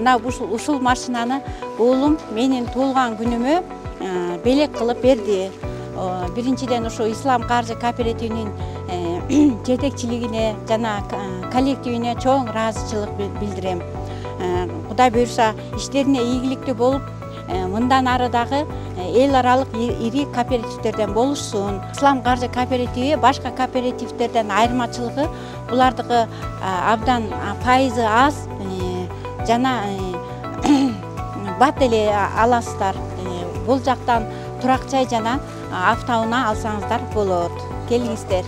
мына ушул машинаны уулум менин туулган күнүмө белек кылып берди. Биринчиден ушу Ислам каржы кооперативинин жетекчилигине жана коллективине чоң ыраазычылык билдирем. Кудай буйруса иштерине ийгиликтүү болуп, мындан ары дагы эл аралык ири кооперативтерден болушсун. Ислам каржы кооперативи башка кооперативтерден айырмачылыгы булардыкы абдан пайызы аз жана бат эле аласыздар. Бул жактан турак жай жана автоунаа алсаңыздар болот. Келиңиздер.